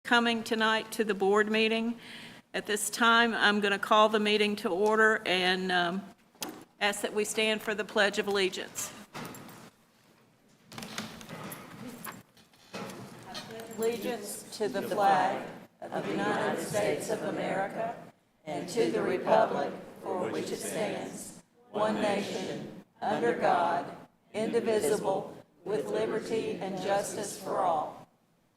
coming tonight to the board meeting. At this time, I'm going to call the meeting to order and ask that we stand for the Pledge of Allegiance. Allegiance to the flag of the United States of America and to the republic for which it stands, one nation, under God, indivisible, with liberty and justice for all.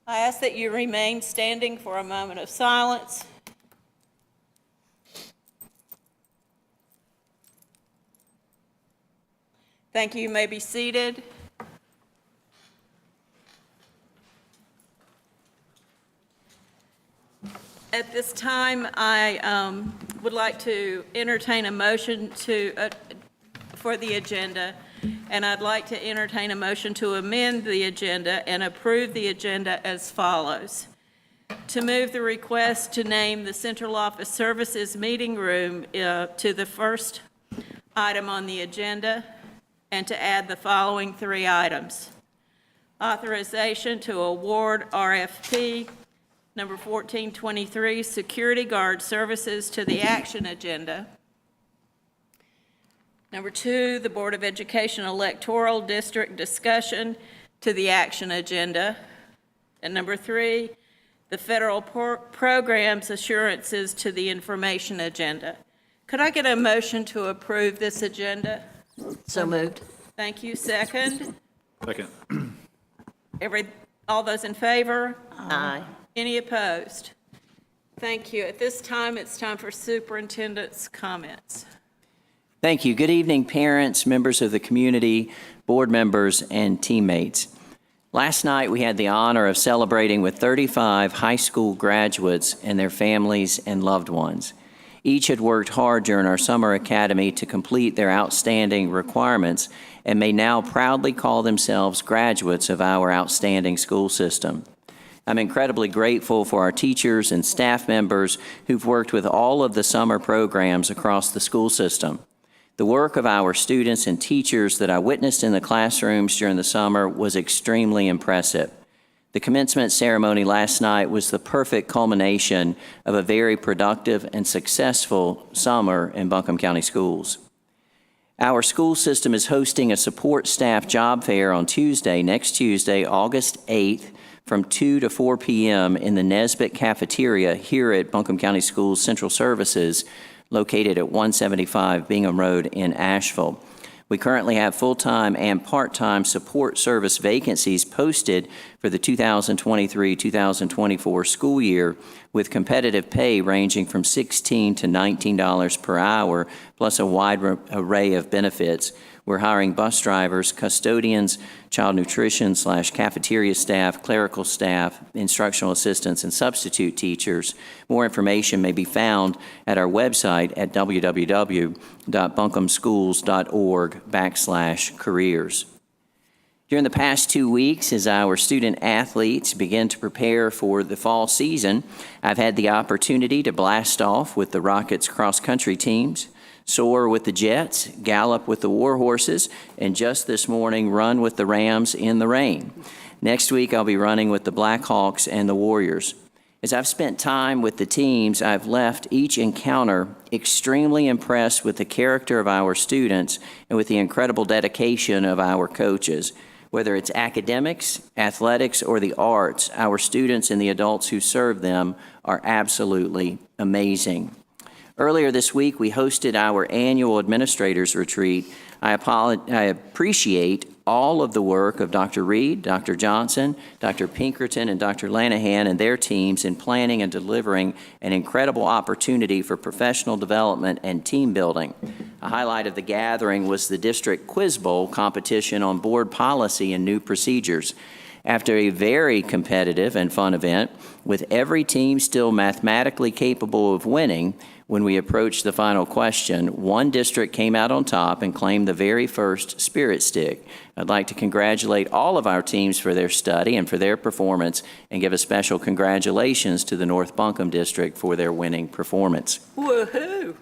I ask that you remain standing for a moment of silence. Thank you. You may be seated. At this time, I would like to entertain a motion for the agenda, and I'd like to entertain a motion to amend the agenda and approve the agenda as follows. To move the request to name the Central Office Services Meeting Room to the first item on the agenda, and to add the following three items. Authorization to award RFP number 1423, Security Guard Services, to the action agenda. Number 2, the Board of Education Electoral District discussion to the action agenda. And number 3, the federal programs assurances to the information agenda. Could I get a motion to approve this agenda? So moved. Thank you. Second? Second. All those in favor? Aye. Any opposed? Thank you. At this time, it's time for Superintendent's comments. Thank you. Good evening, parents, members of the community, board members, and teammates. Last night, we had the honor of celebrating with 35 high school graduates and their families and loved ones. Each had worked hard during our summer academy to complete their outstanding requirements and may now proudly call themselves graduates of our outstanding school system. I'm incredibly grateful for our teachers and staff members who've worked with all of the summer programs across the school system. The work of our students and teachers that I witnessed in the classrooms during the summer was extremely impressive. The commencement ceremony last night was the perfect culmination of a very productive and successful summer in Buncombe County Schools. Our school system is hosting a support staff job fair on next Tuesday, August 8th, from 2 to 4 p.m. in the Nesbitt Cafeteria here at Buncombe County Schools Central Services, located at 175 Bingham Road in Asheville. We currently have full-time and part-time support service vacancies posted for the 2023-2024 school year, with competitive pay ranging from $16 to $19 per hour, plus a wide array of benefits. We're hiring bus drivers, custodians, child nutrition / cafeteria staff, clerical staff, instructional assistants, and substitute teachers. More information may be found at our website at www.buncombeschools.org/careers. During the past 2 weeks, as our student athletes begin to prepare for the fall season, I've had the opportunity to blast off with the Rockets cross-country teams, soar with the Jets, gallop with the War Horses, and just this morning run with the Rams in the rain. Next week, I'll be running with the Blackhawks and the Warriors. As I've spent time with the teams, I've left each encounter extremely impressed with the character of our students and with the incredible dedication of our coaches. Whether it's academics, athletics, or the arts, our students and the adults who serve them are absolutely amazing. Earlier this week, we hosted our annual administrators retreat. I appreciate all of the work of Dr. Reed, Dr. Johnson, Dr. Pinkerton, and Dr. Lanahan and their teams in planning and delivering an incredible opportunity for professional development and team building. A highlight of the gathering was the District Quiz Bowl competition on board policy and new procedures. After a very competitive and fun event, with every team still mathematically capable of winning, when we approached the final question, one district came out on top and claimed the very first Spirit Stick. I'd like to congratulate all of our teams for their study and for their performance, and give a special congratulations to the North Buncombe District for their winning performance. Woohoo!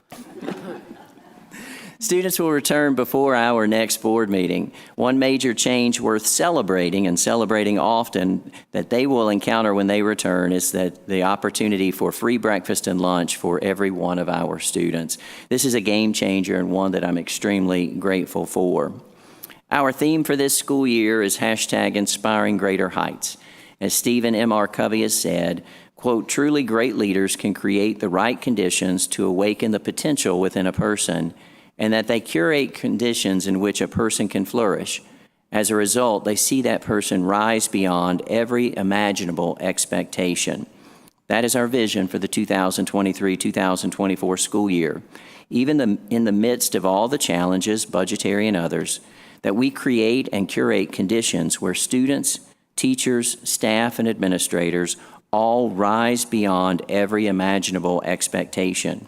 Students will return before our next board meeting. One major change worth celebrating, and celebrating often, that they will encounter when they return is that the opportunity for free breakfast and lunch for every one of our students. This is a game changer and one that I'm extremely grateful for. Our theme for this school year is #Inspiring Greater Heights. As Stephen M.R. Covey has said, quote, truly great leaders can create the right conditions to awaken the potential within a person, and that they curate conditions in which a person can flourish. As a result, they see that person rise beyond every imaginable expectation. That is our vision for the 2023-2024 school year. Even in the midst of all the challenges, budgetary and others, that we create and curate conditions where students, teachers, staff, and administrators all rise beyond every imaginable expectation.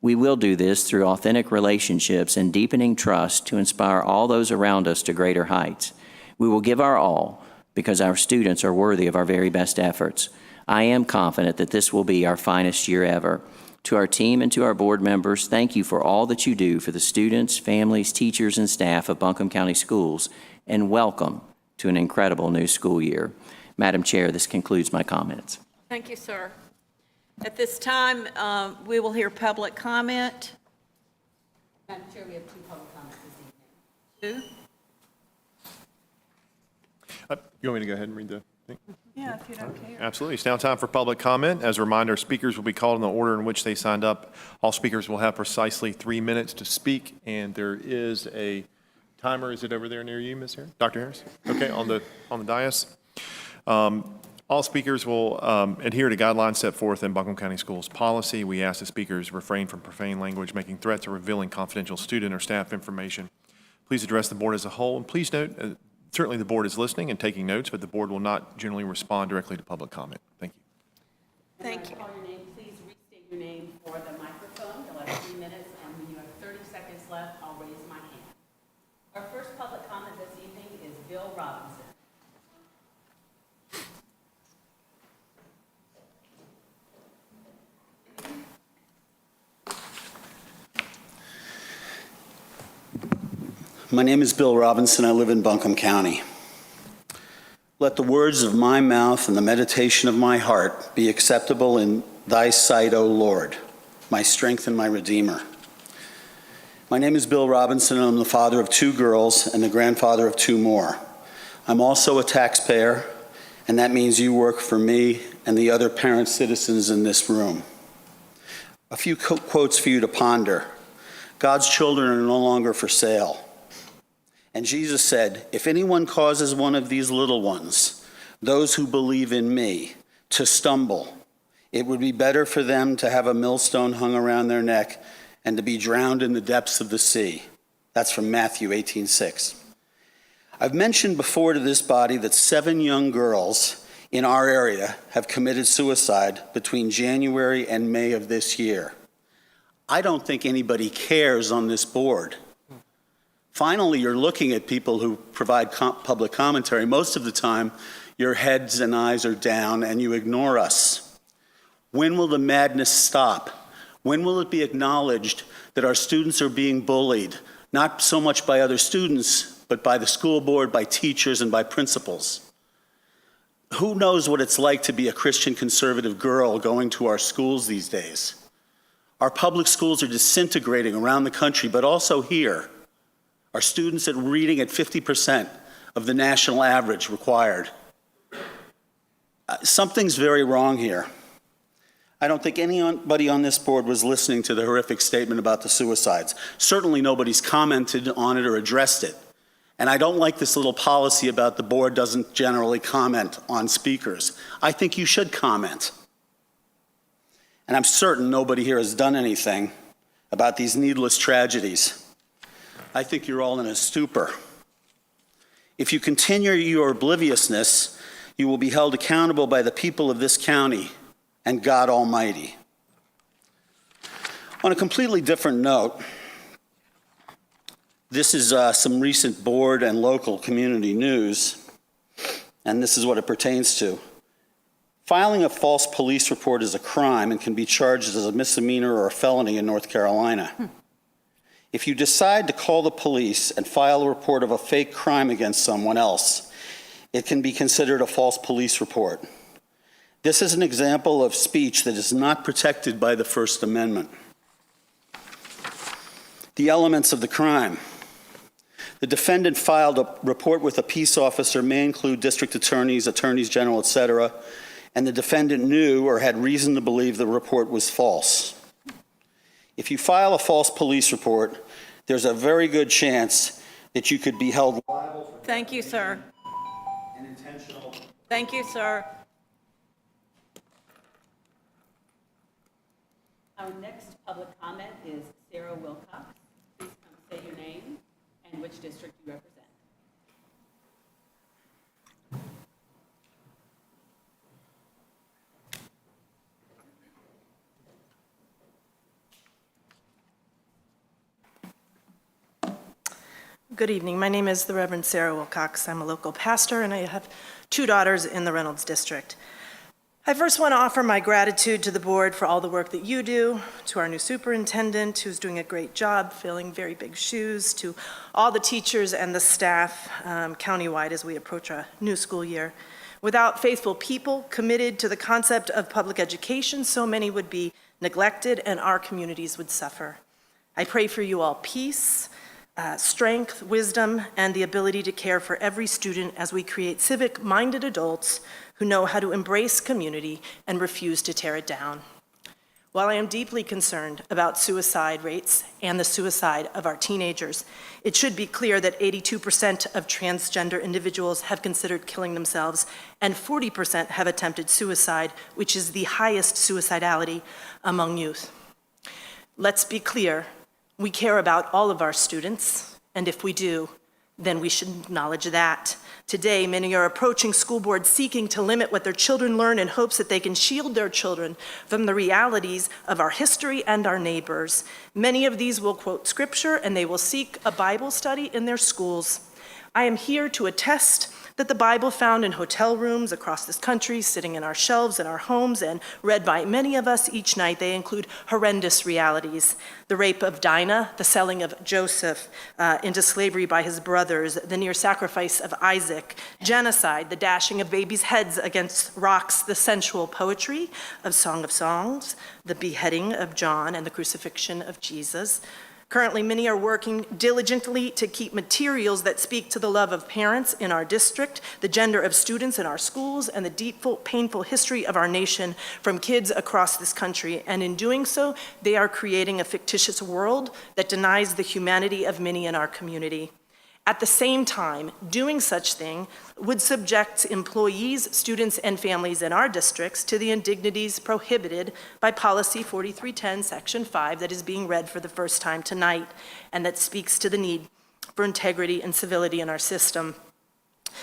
We will do this through authentic relationships and deepening trust to inspire all those around us to greater heights. We will give our all because our students are worthy of our very best efforts. I am confident that this will be our finest year ever. To our team and to our board members, thank you for all that you do for the students, families, teachers, and staff of Buncombe County Schools, and welcome to an incredible new school year. Madam Chair, this concludes my comments. Thank you, sir. At this time, we will hear public comment. Madam Chair, we have 2 public comments this evening. 2? You want me to go ahead and read the thing? Yeah, if you don't care. Absolutely. It's now time for public comment. As a reminder, speakers will be called in the order in which they signed up. All speakers will have precisely 3 minutes to speak, and there is a timer. Is it over there near you, Ms. Harris? Dr. Harris? Okay, on the dais. All speakers will adhere to guidelines set forth in Buncombe County Schools policy. We ask that speakers refrain from profane language, making threats, or revealing confidential student or staff information. Please address the board as a whole, and please note, certainly the board is listening and taking notes, but the board will not generally respond directly to public comment. Thank you. Thank you. When I call your name, please restate your name for the microphone. You'll have 3 minutes, and when you have 30 seconds left, I'll raise my hand. Our first public comment this evening is Bill Robinson. My name is Bill Robinson. I live in Buncombe County. Let the words of my mouth and the meditation of my heart be acceptable in thy sight, O Lord, my strength and my Redeemer. My name is Bill Robinson, and I'm the father of 2 girls and the grandfather of 2 more. I'm also a taxpayer, and that means you work for me and the other parent citizens in this room. A few quotes for you to ponder. God's children are no longer for sale. And Jesus said, if anyone causes one of these little ones, those who believe in me, to stumble, it would be better for them to have a millstone hung around their neck and to be drowned in the depths of the sea. That's from Matthew 18:6. I've mentioned before to this body that 7 young girls in our area have committed suicide between January and May of this year. I don't think anybody cares on this board. Finally, you're looking at people who provide public commentary. Most of the time, your heads and eyes are down and you ignore us. When will the madness stop? When will it be acknowledged that our students are being bullied, not so much by other students, but by the school board, by teachers, and by principals? Who knows what it's like to be a Christian conservative girl going to our schools these days? Our public schools are disintegrating around the country, but also here. Our students are reading at 50% of the national average required. Something's very wrong here. I don't think anybody on this board was listening to the horrific statement about the suicides. Certainly nobody's commented on it or addressed it. And I don't like this little policy about the board doesn't generally comment on speakers. I think you should comment. And I'm certain nobody here has done anything about these needless tragedies. I think you're all in a stupor. If you continue your obliviousness, you will be held accountable by the people of this county and God Almighty. On a completely different note, this is some recent board and local community news, and this is what it pertains to. Filing a false police report is a crime and can be charged as a misdemeanor or a felony in North Carolina. If you decide to call the police and file a report of a fake crime against someone else, it can be considered a false police report. This is an example of speech that is not protected by the First Amendment. The elements of the crime. The defendant filed a report with a peace officer, may include district attorneys, attorneys general, etc., and the defendant knew or had reason to believe the report was false. If you file a false police report, there's a very good chance that you could be held liable for Thank you, sir. an intentional. Thank you, sir. Our next public comment is Sarah Wilcox. Please come say your name and which district you represent. Good evening. My name is the Reverend Sarah Wilcox. I'm a local pastor, and I have 2 daughters in the Reynolds District. I first want to offer my gratitude to the board for all the work that you do, to our new superintendent, who's doing a great job filling very big shoes, to all the teachers and the staff countywide as we approach a new school year. Without faithful people committed to the concept of public education, so many would be neglected and our communities would suffer. I pray for you all peace, strength, wisdom, and the ability to care for every student as we create civic-minded adults who know how to embrace community and refuse to tear it down. While I am deeply concerned about suicide rates and the suicide of our teenagers, it should be clear that 82% of transgender individuals have considered killing themselves, and 40% have attempted suicide, which is the highest suicidality among youth. Let's be clear. We care about all of our students, and if we do, then we should acknowledge that. Today, many are approaching school boards seeking to limit what their children learn in hopes that they can shield their children from the realities of our history and our neighbors. Many of these will quote scripture, and they will seek a Bible study in their schools. I am here to attest that the Bible found in hotel rooms across this country, sitting in our shelves in our homes, and read by many of us each night, they include horrendous realities. The rape of Dinah, the selling of Joseph into slavery by his brothers, the near sacrifice of Isaac, genocide, the dashing of babies' heads against rocks, the sensual poetry of Song of Songs, the beheading of John, and the crucifixion of Jesus. Currently, many are working diligently to keep materials that speak to the love of parents in our district, the gender of students in our schools, and the deep, painful history of our nation from kids across this country. And in doing so, they are creating a fictitious world that denies the humanity of many in our community. At the same time, doing such thing would subject employees, students, and families in our districts to the indignities prohibited by Policy 4310, Section 5, that is being read for the first time tonight, and that speaks to the need for integrity and civility in our system.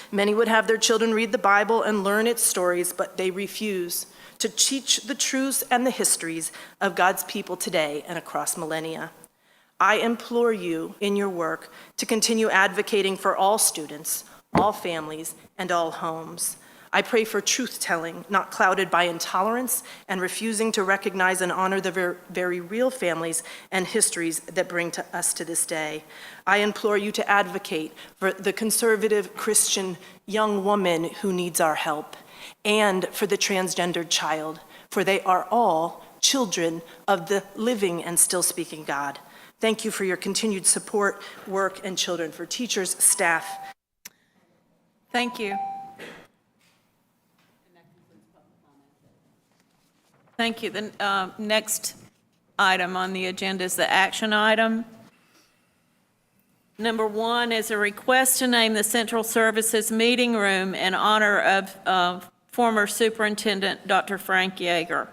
Many would have their children read the Bible and learn its stories, but they refuse to teach the truths and the histories of God's people today and across millennia. I implore you in your work to continue advocating for all students, all families, and all homes. I pray for truth-telling, not clouded by intolerance and refusing to recognize and honor the very real families and histories that bring us to this day. I implore you to advocate for the conservative Christian young woman who needs our help, and for the transgendered child, for they are all children of the living and still speaking God. Thank you for your continued support, work, and children for teachers, staff. Thank you. Thank you. The next item on the agenda is the action item. Number 1 is a request to name the Central Services Meeting Room in honor of former Superintendent Dr. Frank Yeager.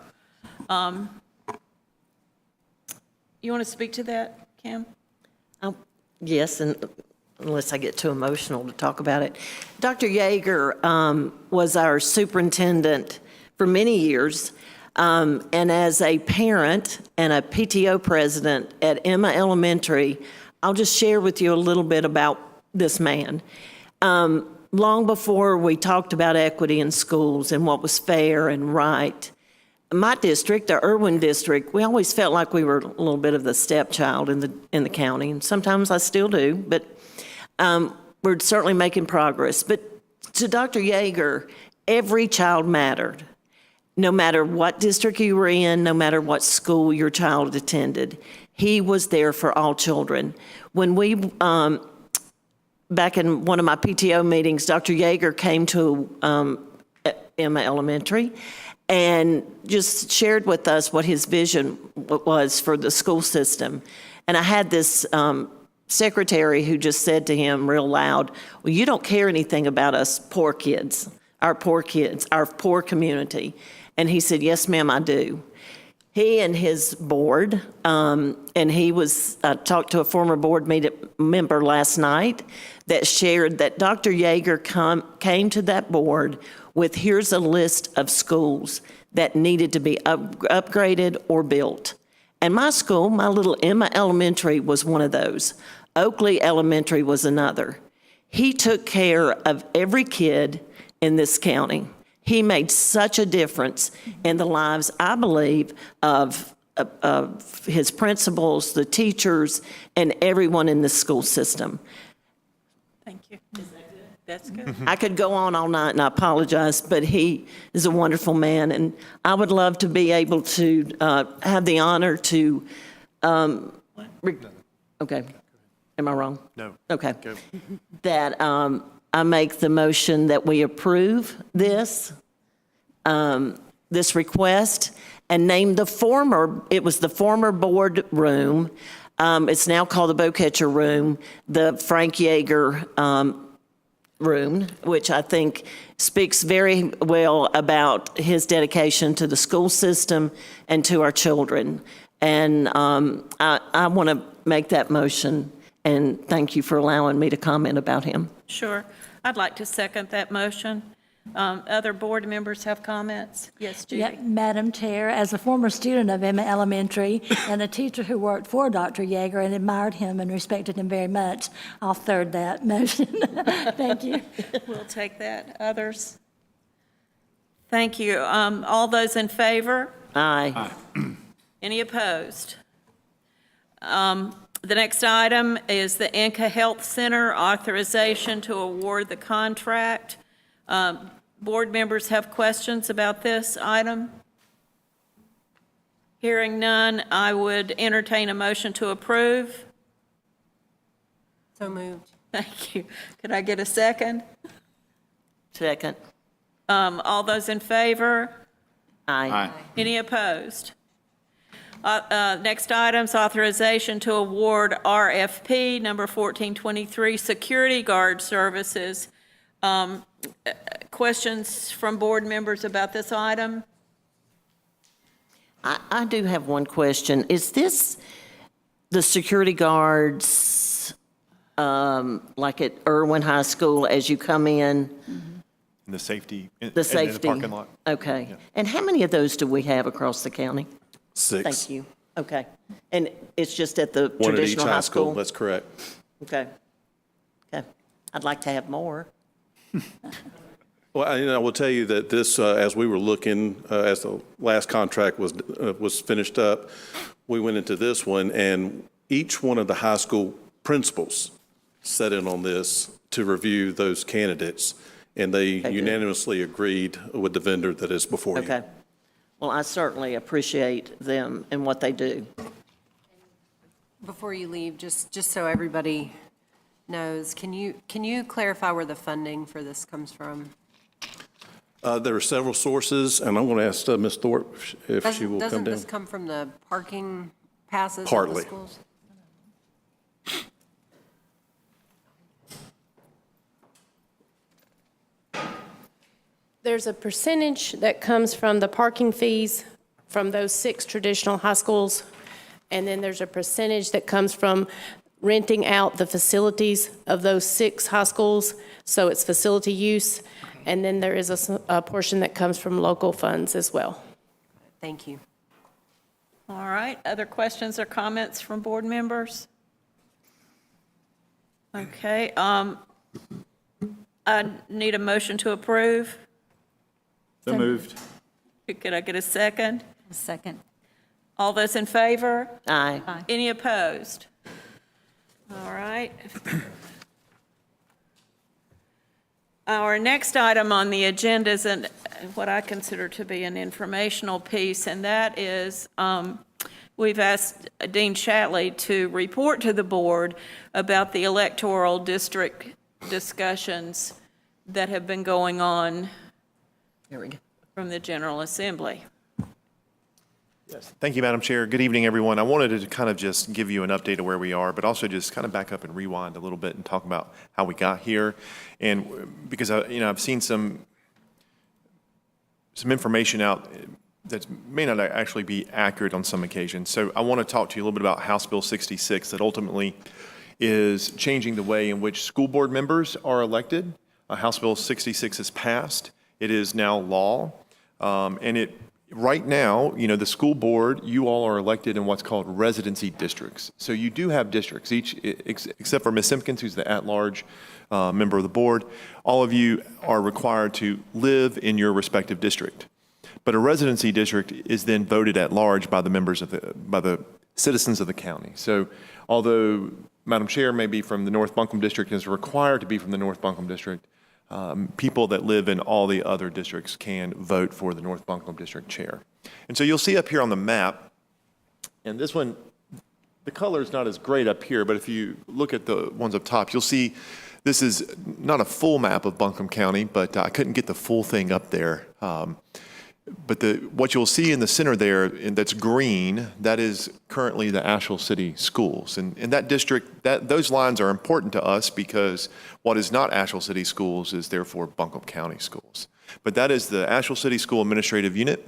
You want to speak to that, Kim? Yes, and unless I get too emotional to talk about it. Dr. Yeager was our superintendent for many years, and as a parent and a PTO president at Emma Elementary, I'll just share with you a little bit about this man. Long before we talked about equity in schools and what was fair and right, my district, the Irwin district, we always felt like we were a little bit of the stepchild in the county, and sometimes I still do, but we're certainly making progress. But to Dr. Yeager, every child mattered. No matter what district you were in, no matter what school your child attended, he was there for all children. When we, back in one of my PTO meetings, Dr. Yeager came to Emma Elementary and just shared with us what his vision was for the school system. And I had this secretary who just said to him real loud, well, you don't care anything about us poor kids, our poor community. And he said, yes, ma'am, I do. He and his board, and I talked to a former board member last night that shared that Dr. Yeager came to that board with, here's a list of schools that needed to be upgraded or built. And my school, my little Emma Elementary, was one of those. Oakley Elementary was another. He took care of every kid in this county. He made such a difference in the lives, I believe, of his principals, the teachers, and everyone in the school system. Thank you. Is that good? That's good. I could go on all night, and I apologize, but he is a wonderful man, and I would love to be able to have the honor to, okay, am I wrong? No. Okay. Go. That I make the motion that we approve this request and name it was the former board room. It's now called the Bowcatcher Room, the Frank Yeager room, which I think speaks very well about his dedication to the school system and to our children. And I want to make that motion, and thank you for allowing me to comment about him. Sure. I'd like to second that motion. Other board members have comments? Yes, Judy? Yeah, Madam Chair, as a former student of Emma Elementary and a teacher who worked for Dr. Yeager and admired him and respected him very much, I'll third that motion. Thank you. We'll take that. Others? Thank you. All those in favor? Aye. Any opposed? The next item is the Inca Health Center authorization to award the contract. Board members have questions about this item? Hearing none, I would entertain a motion to approve. So moved. Thank you. Could I get a second? Second. All those in favor? Aye. Any opposed? Next item's authorization to award RFP number 1423, security guard services. Questions from board members about this item? I do have one question. Is this the security guards, like at Irwin High School, as you come in? And the safety. The in the safety? parking lot. Okay. Yeah. And how many of those do we have across the county? 6. Thank you. Okay. And it's just at the One at each traditional high school? That's correct. Okay. Okay. I'd like to have more. Well, I will tell you that this, as we were looking, as the last contract was finished up, we went into this one, and each one of the high school principals sat in on this to review those candidates, and they Okay, good. unanimously agreed with the vendor that is before you. Okay. Well, I certainly appreciate them and what they do. Before you leave, just so everybody knows, can you clarify where the funding for this comes from? There are several sources, and I'm going to ask Ms. Thorpe if she will come Doesn't down. this come from the parking passes of the Partly. schools? There's a percentage that comes from the parking fees from those 6 traditional high schools, and then there's a percentage that comes from renting out the facilities of those 6 high schools, so it's facility use, and then there is a portion that comes from local funds as well. Thank you. All right, other questions or comments from board members? Okay, I need a motion to approve. So moved. Could I get a second? Second. All those in favor? Aye. Any opposed? All right. Our next item on the agenda is what I consider to be an informational piece, and that is we've asked Dean Shatley to report to the board about the electoral district discussions that have been going on There we go. from the General Assembly. Yes. Thank you, Madam Chair. Good evening, everyone. I wanted to kind of just give you an update of where we are, but also just kind of back up and rewind a little bit and talk about how we got here. And because I've seen some information out that may not actually be accurate on some occasions. So I want to talk to you a little bit about House Bill 66 that ultimately is changing the way in which school board members are elected. House Bill 66 is passed. It is now law. Right now, the school board, you all are elected in what's called residency districts. So you do have districts, each, except for Ms. Simpkins, who's the at-large member of the board. All of you are required to live in your respective district. But a residency district is then voted at large by the members by the citizens of the county. So although Madam Chair may be from the North Buncombe district and is required to be from the North Buncombe district, people that live in all the other districts can vote for the North Buncombe district chair. And so you'll see up here on the map, and this one, the color is not as great up here, but if you look at the ones up top, you'll see this is not a full map of Buncombe County, but I couldn't get the full thing up there. But what you'll see in the center there, and that's green, that is currently the Asheville City Schools. And in that district, those lines are important to us because what is not Asheville City Schools is therefore Buncombe County Schools. But that is the Asheville City School Administrative Unit.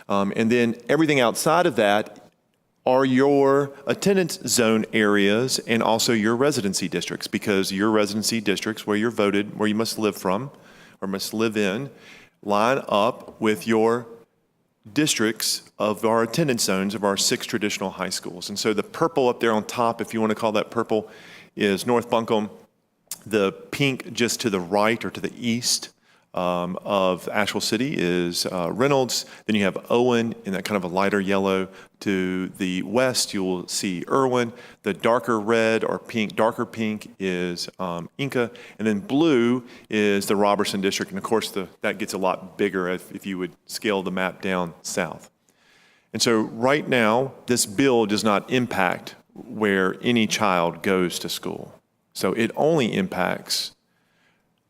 And then everything outside of that are your attendance zone areas and also your residency districts, because your residency districts where you're voted, where you must live from or must live in, line up with your districts of our attendance zones of our 6 traditional high schools. And so the purple up there on top, if you want to call that purple, is North Buncombe. The pink just to the right or to the east of Asheville City is Reynolds. Then you have Owen in that kind of a lighter yellow. To the west, you will see Irwin. The darker red or pink, darker pink is Inca. And then blue is the Robertson District. And of course, that gets a lot bigger if you would scale the map down south. And so right now, this bill does not impact where any child goes to school. So it only impacts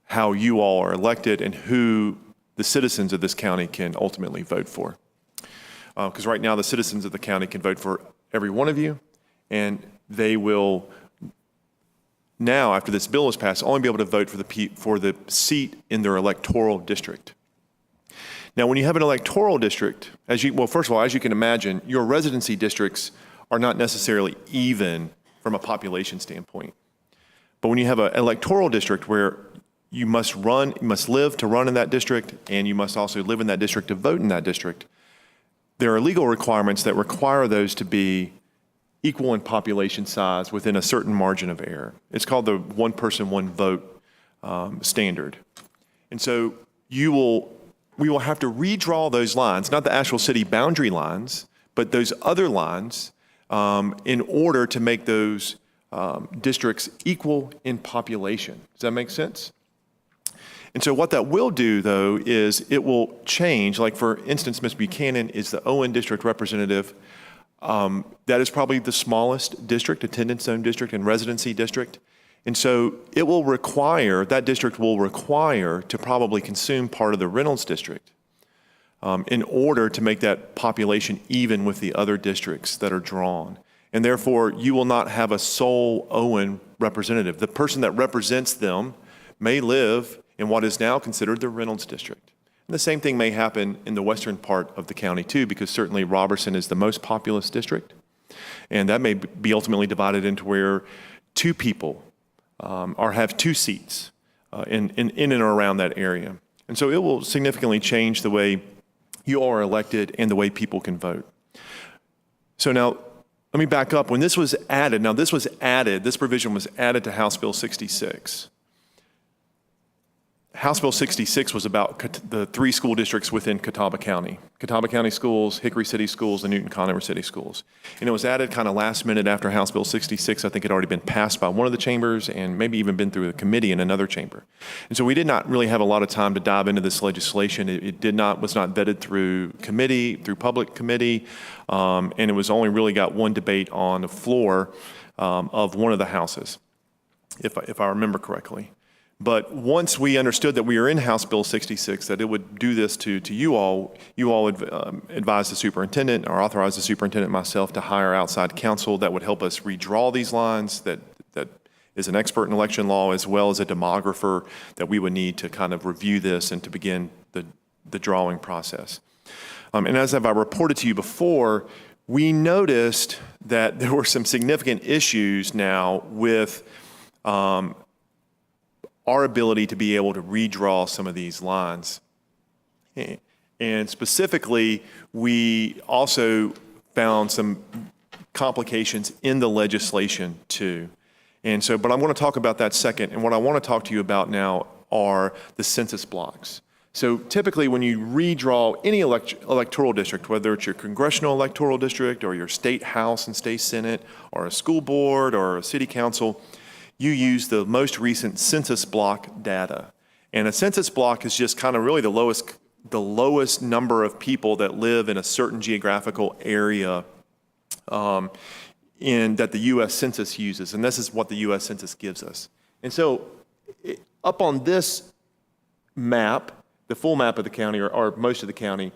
how you all are elected and who the citizens of this county can ultimately vote for. Because right now the citizens of the county can vote for every one of you, and they will now, after this bill is passed, only be able to vote for the seat in their electoral district. Now, when you have an electoral district, first of all, as you can imagine, your residency districts are not necessarily even from a population standpoint. But when you have an electoral district where you must live to run in that district, and you must also live in that district to vote in that district, there are legal requirements that require those to be equal in population size within a certain margin of error. It's called the one person, one vote standard. And so we will have to redraw those lines, not the Asheville City boundary lines, but those other lines in order to make those districts equal in population. Does that make sense? And so what that will do, though, is it will change. Like, for instance, Ms. Buchanan is the Owen district representative. That is probably the smallest district, attendance zone district and residency district. And so that district will require to probably consume part of the Reynolds district in order to make that population even with the other districts that are drawn. And therefore, you will not have a sole Owen representative. The person that represents them may live in what is now considered the Reynolds district. And the same thing may happen in the western part of the county too, because certainly Robertson is the most populous district. And that may be ultimately divided into where 2 people or have 2 seats in and around that area. And so it will significantly change the way you are elected and the way people can vote. So now, let me back up. When this was added, this provision was added to House Bill 66. House Bill 66 was about the 3 school districts within Catawba County. Catawba County Schools, Hickory City Schools, and Newton-Conover City Schools. And it was added kind of last minute after House Bill 66. I think it had already been passed by one of the chambers and maybe even been through a committee in another chamber. And so we did not really have a lot of time to dive into this legislation. It was not vetted through committee, through public committee, and it was only really got one debate on the floor of one of the houses, if I remember correctly. But once we understood that we were in House Bill 66, that it would do this to you all advised the superintendent or authorized the superintendent and myself to hire outside counsel that would help us redraw these lines, that is an expert in election law, as well as a demographer that we would need to kind of review this and to begin the drawing process. And as I reported to you before, we noticed that there were some significant issues now with our ability to be able to redraw some of these lines. And specifically, we also found some complications in the legislation too. And so, but I'm going to talk about that second. And what I want to talk to you about now are the census blocks. So typically when you redraw any electoral district, whether it's your congressional electoral district or your state house and state senate or a school board or a city council, you use the most recent census block data. And a census block is just kind of really the lowest number of people that live in a certain geographical area that the U.S. Census uses. And this is what the U.S. Census gives us. And so up on this map, the full map of the county or most of the county,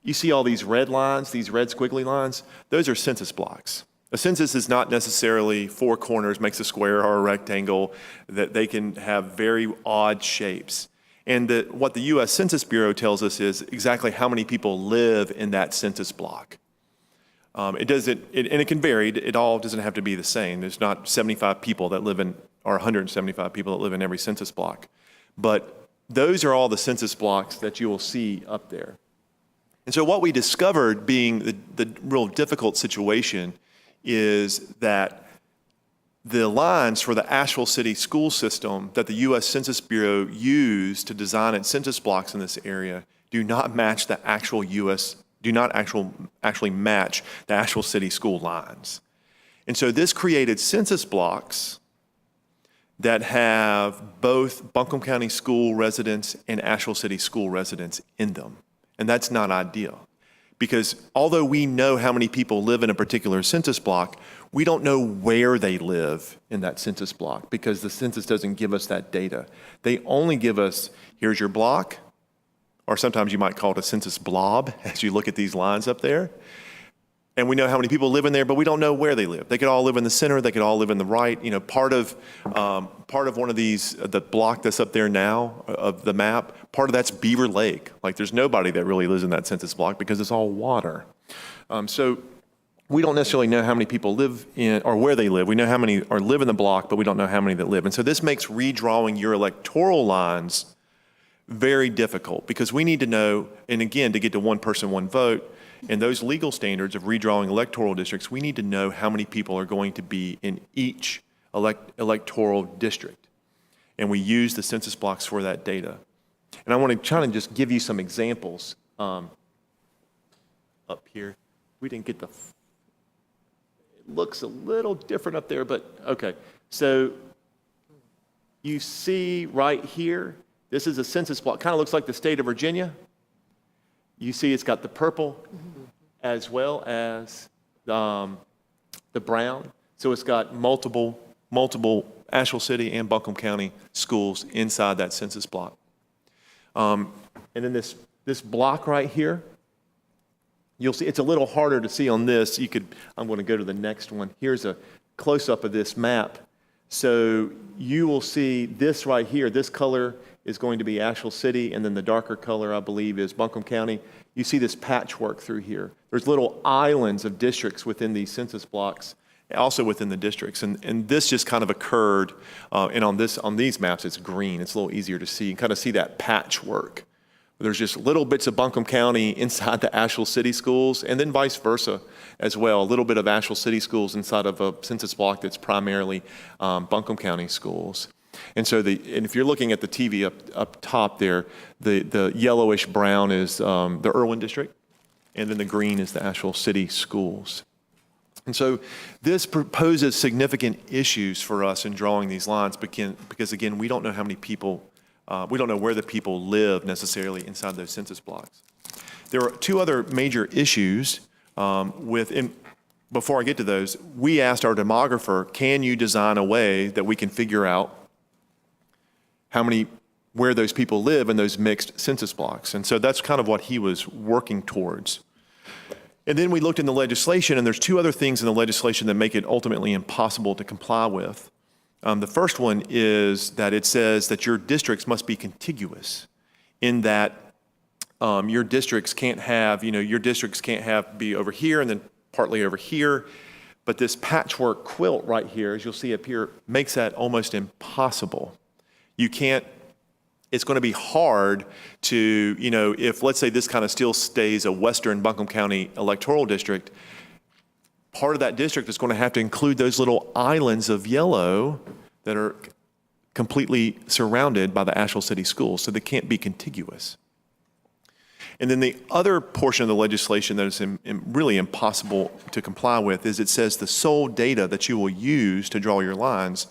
you see all these red lines, these red squiggly lines. Those are census blocks. A census is not necessarily 4 corners, makes a square or a rectangle, that they can have very odd shapes. And what the U.S. Census Bureau tells us is exactly how many people live in that census block. And it can vary. It all doesn't have to be the same. There's not 75 people that live in, or 175 people that live in every census block. But those are all the census blocks that you will see up there. And so what we discovered, being the real difficult situation, is that the lines for the Asheville City school system that the U.S. Census Bureau used to design its census blocks in this area do not match the actual actually match the Asheville City school lines. And so this created census blocks that have both Buncombe County school residents and Asheville City school residents in them. And that's not ideal. Because although we know how many people live in a particular census block, we don't know where they live in that census block because the census doesn't give us that data. They only give us, here's your block, or sometimes you might call it a census blob as you look at these lines up there. And we know how many people live in there, but we don't know where they live. They could all live in the center, they could all live in the right. You know, part of one of these, the block that's up there now of the map, part of that's Beaver Lake. Like there's nobody that really lives in that census block because it's all water. So we don't necessarily know how many people live in, or where they live. We know how many live in the block, but we don't know how many that live. And so this makes redrawing your electoral lines very difficult because we need to know, and again, to get to one person, one vote, and those legal standards of redrawing electoral districts, we need to know how many people are going to be in each electoral district. And we use the census blocks for that data. And I want to try to just give you some examples up here. We didn't get it looks a little different up there, but okay. So you see right here, this is a census block, kind of looks like the state of Virginia. You see it's got the purple as well as the brown. So it's got multiple Asheville City and Buncombe County schools inside that census block. And then this block right here, you'll see it's a little harder to see on this. I'm going to go to the next one. Here's a close-up of this map. So you will see this right here. This color is going to be Asheville City, and then the darker color, I believe, is Buncombe County. You see this patchwork through here. There's little islands of districts within these census blocks, also within the districts. And this just kind of occurred, and on these maps, it's green. It's a little easier to see. You can kind of see that patchwork. There's just little bits of Buncombe County inside the Asheville City schools, and then vice versa as well. A little bit of Asheville City schools inside of a census block that's primarily Buncombe County schools. And so and if you're looking at the TV up top there, the yellowish brown is the Irwin district, and then the green is the actual city schools. And so this poses significant issues for us in drawing these lines because again, we don't know how many people, we don't know where the people live necessarily inside those census blocks. There are two other major issues before I get to those, we asked our demographer, can you design a way that we can figure out where those people live in those mixed census blocks? And so that's kind of what he was working towards. And then we looked in the legislation, and there's two other things in the legislation that make it ultimately impossible to comply with. The first one is that it says that your districts must be contiguous, in that your districts can't be over here and then partly over here. But this patchwork quilt right here, as you'll see up here, makes that almost impossible. It's going to be hard to, if let's say this kind of still stays a Western Buncombe County electoral district, part of that district is going to have to include those little islands of yellow that are completely surrounded by the Asheville City Schools, so they can't be contiguous. And then the other portion of the legislation that is really impossible to comply with is it says the sole data that you will use to draw your lines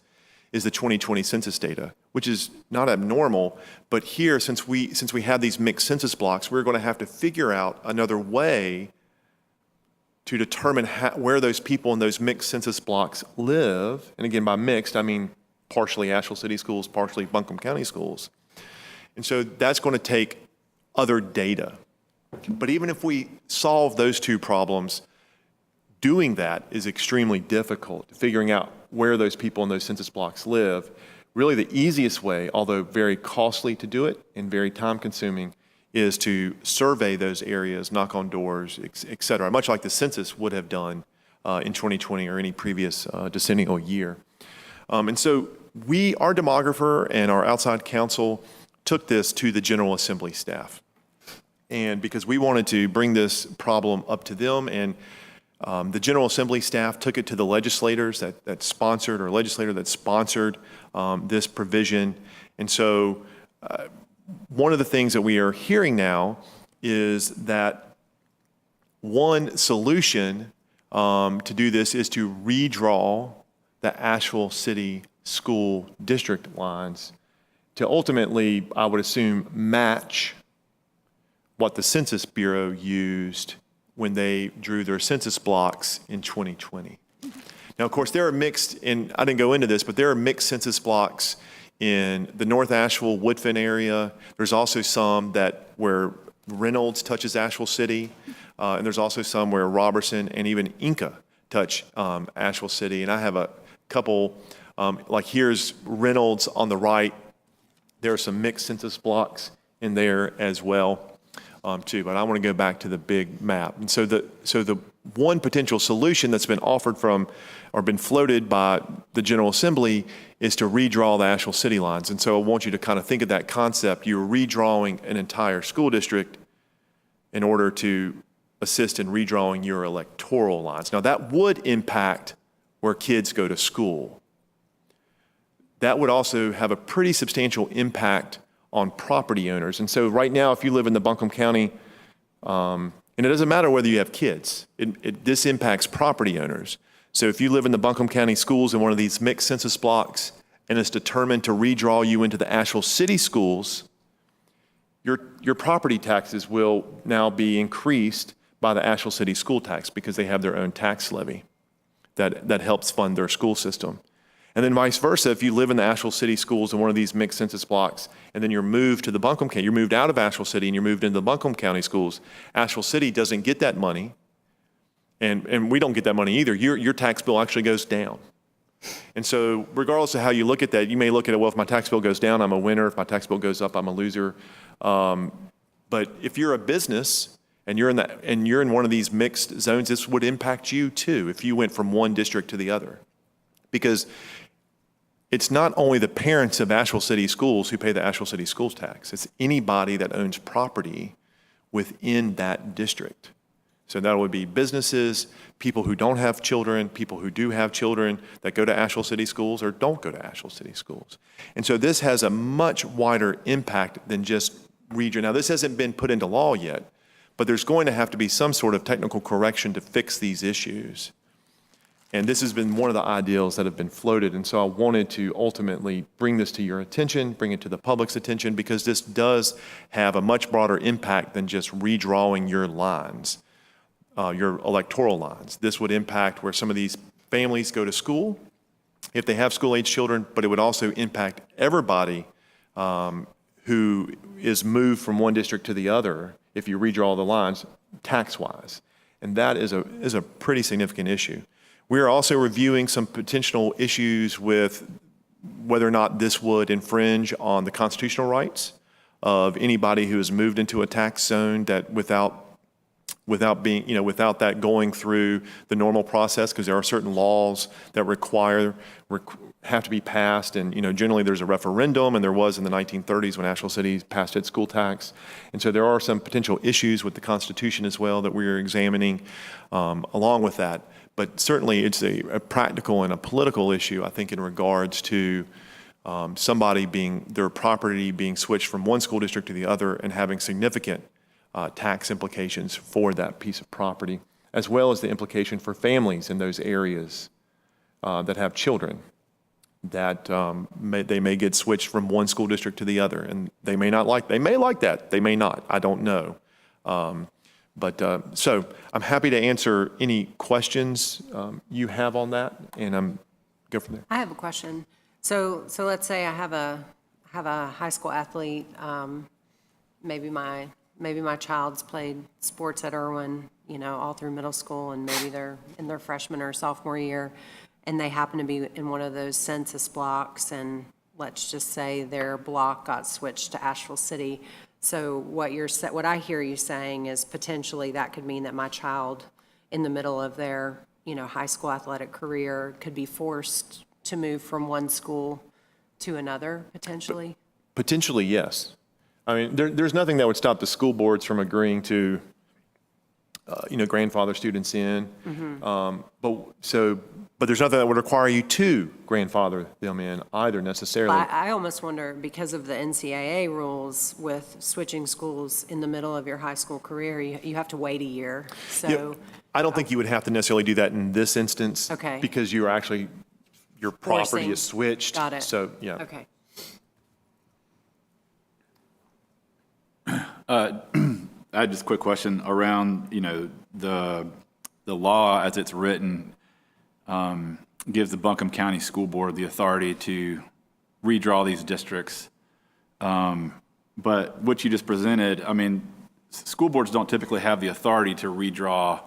is the 2020 census data, which is not abnormal, but here, since we have these mixed census blocks, we're going to have to figure out another way to determine where those people in those mixed census blocks live. And again, by mixed, I mean partially Asheville City Schools, partially Buncombe County Schools. And so that's going to take other data. But even if we solve those two problems, doing that is extremely difficult, figuring out where those people in those census blocks live. Really the easiest way, although very costly to do it and very time-consuming, is to survey those areas, knock on doors, et cetera, much like the census would have done in 2020 or any previous decennial year. And so our demographer and our outside counsel took this to the General Assembly staff. And because we wanted to bring this problem up to them, and the General Assembly staff took it to the legislators that sponsored this provision. And so one of the things that we are hearing now is that one solution to do this is to redraw the Asheville City School District lines to ultimately, I would assume, match what the Census Bureau used when they drew their census blocks in 2020. Now, of course, there are mixed, and I didn't go into this, but there are mixed census blocks in the North Asheville, Woodfin area. There's also some where Reynolds touches Asheville City, and there's also some where Robertson and even Inca touch Asheville City. And I have a couple, like here's Reynolds on the right. There are some mixed census blocks in there as well. Too, but I want to go back to the big map. And so the one potential solution that's been offered or been floated by the General Assembly is to redraw the Asheville City lines. And so I want you to kind of think of that concept. You're redrawing an entire school district in order to assist in redrawing your electoral lines. Now that would impact where kids go to school. That would also have a pretty substantial impact on property owners. And so right now, if you live in the Buncombe County, and it doesn't matter whether you have kids, this impacts property owners. So if you live in the Buncombe County schools in one of these mixed census blocks and it's determined to redraw you into the Asheville City Schools, your property taxes will now be increased by the Asheville City school tax because they have their own tax levy that helps fund their school system. And then vice versa, if you live in the Asheville City Schools in one of these mixed census blocks, and then you're moved to the Buncombe County, you're moved out of Asheville City and you're moved into the Buncombe County Schools, Asheville City doesn't get that money, and we don't get that money either. Your tax bill actually goes down. And so regardless of how you look at that, you may look at it, well, if my tax bill goes down, I'm a winner. If my tax bill goes up, I'm a loser. But if you're a business and you're in one of these mixed zones, this would impact you too if you went from one district to the other. Because it's not only the parents of Asheville City Schools who pay the Asheville City Schools tax. It's anybody that owns property within that district. So that would be businesses, people who don't have children, people who do have children that go to Asheville City Schools or don't go to Asheville City Schools. And so this has a much wider impact than just region. Now, this hasn't been put into law yet, but there's going to have to be some sort of technical correction to fix these issues. And this has been one of the ideals that have been floated. And so I wanted to ultimately bring this to your attention, bring it to the public's attention, because this does have a much broader impact than just redrawing your lines. Your electoral lines. This would impact where some of these families go to school, if they have school-age children, but it would also impact everybody who is moved from one district to the other if you redraw the lines tax-wise. And that is a pretty significant issue. We are also reviewing some potential issues with whether or not this would infringe on the constitutional rights of anybody who has moved into a tax zone that without that going through the normal process, because there are certain laws that have to be passed, and generally there's a referendum, and there was in the 1930s when Asheville City passed its school tax. And so there are some potential issues with the Constitution as well that we are examining along with that. But certainly it's a practical and a political issue, I think, in regards to their property being switched from one school district to the other and having significant tax implications for that piece of property, as well as the implication for families in those areas that have children, that they may get switched from one school district to the other, and they may like that, they may not, I don't know. So I'm happy to answer any questions you have on that, and go from there. I have a question. So let's say I have a high school athlete, maybe my child's played sports at Irwin, all through middle school, and maybe they're in their freshman or sophomore year, and they happen to be in one of those census blocks, and let's just say their block got switched to Asheville City. So what I hear you saying is potentially that could mean that my child, in the middle of their high school athletic career, could be forced to move from one school to another, potentially? Potentially, yes. I mean, there's nothing that would stop the school boards from agreeing to, grandfather students in. Mm-hmm. But there's nothing that would require you to grandfather them in either necessarily. I almost wonder, because of the NCAA rules with switching schools in the middle of your high school career, you have to wait a year. So Yeah, I don't think you would have to necessarily do that in this instance. Okay. Because your property Forcing. is switched. Got it. So, yeah. Okay. I had just a quick question around, the law as it's written gives the Buncombe County School Board the authority to redraw these districts. But what you just presented, school boards don't typically have the authority to redraw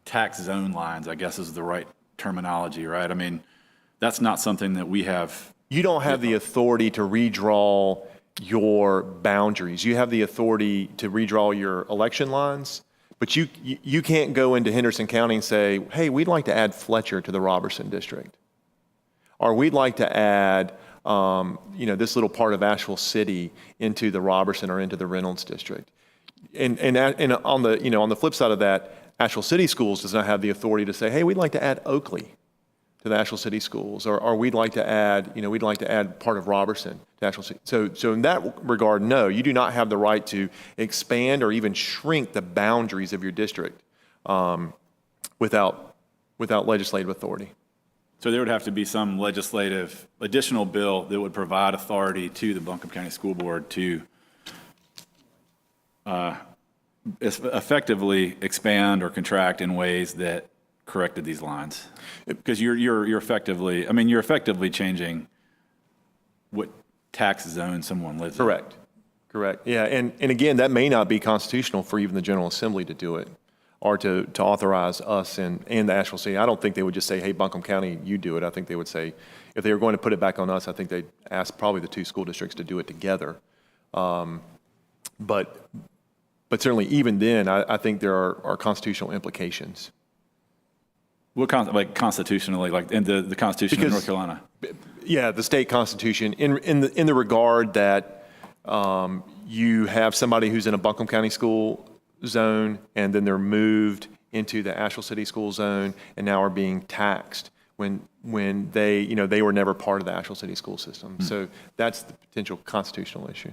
tax zone lines, I guess is the right terminology, right? That's not something that we have. You don't have the authority to redraw your boundaries. You have the authority to redraw your election lines, but you can't go into Henderson County and say, hey, we'd like to add Fletcher to the Robertson district. Or we'd like to add, this little part of Asheville City into the Robertson or into the Reynolds district. And on the flip side of that, Asheville City Schools does not have the authority to say, hey, we'd like to add Oakley to the Asheville City Schools, or we'd like to add part of Robertson to Asheville City. So in that regard, no, you do not have the right to expand or even shrink the boundaries of your district without legislative authority. So there would have to be some additional bill that would provide authority to the Buncombe County School Board to effectively expand or contract in ways that corrected these lines. Because you're effectively changing what tax zone someone lives in. Correct. Yeah, and again, that may not be constitutional for even the General Assembly to do it, or to authorize us and the Asheville City. I don't think they would just say, hey, Buncombe County, you do it. I think they would say, if they were going to put it back on us, I think they'd ask probably the two school districts to do it together. But certainly even then, I think there are constitutional implications. What constitutionally, like in the Constitution of North Carolina? Yeah, the state constitution, in the regard that you have somebody who's in a Buncombe County school zone, and then they're moved into the Asheville City School Zone and now are being taxed when they, they were never part of the Asheville City School System. So that's the potential constitutional issue.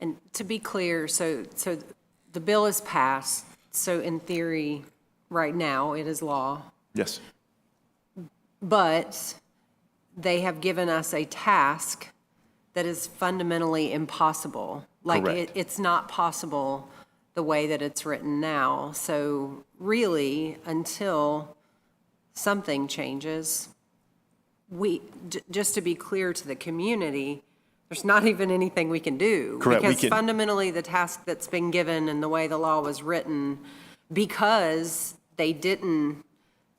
And to be clear, so the bill is passed, so in theory, right now, it is law. Yes. But they have given us a task that is fundamentally impossible. Like, Correct. it's not possible the way that it's written now. So really, until something changes, just to be clear to the community, there's not even anything we can do. Correct. Because fundamentally, the task that's been given and the way the law was written, because they didn't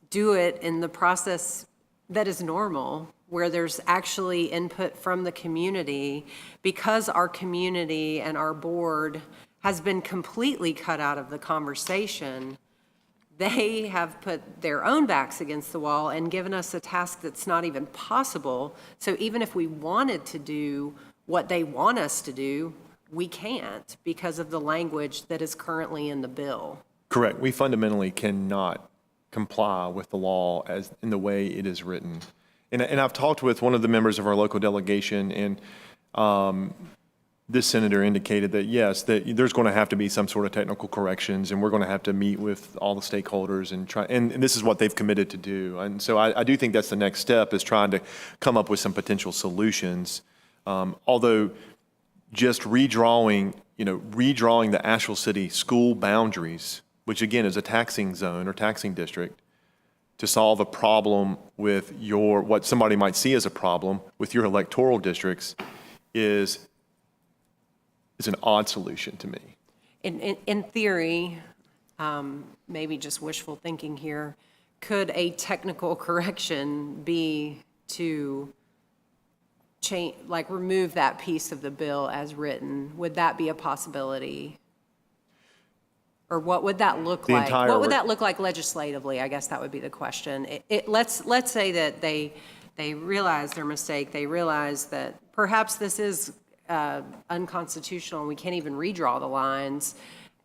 do it in the process that is normal, where there's actually input from the community, because our community and our board has been completely cut out of the conversation, they have put their own backs against the wall and given us a task that's not even possible. So even if we wanted to do what they want us to do, we can't because of the language that is currently in the bill. Correct. We fundamentally cannot comply with the law as in the way it is written. And I've talked with one of the members of our local delegation, and this senator indicated that, yes, that there's going to have to be some sort of technical corrections, and we're going to have to meet with all the stakeholders and try, and this is what they've committed to do. And so I do think that's the next step, is trying to come up with some potential solutions. Although just redrawing the Asheville City school boundaries, which again is a taxing zone or taxing district, to solve a problem with what somebody might see as a problem with your electoral districts is an odd solution to me. In theory, maybe just wishful thinking here, could a technical correction be to change, like remove that piece of the bill as written? Would that be a possibility? Or what would that look like? What would that look like legislatively? I guess that would be the question. Let's say that they realize their mistake. They realize that perhaps this is unconstitutional and we can't even redraw the lines.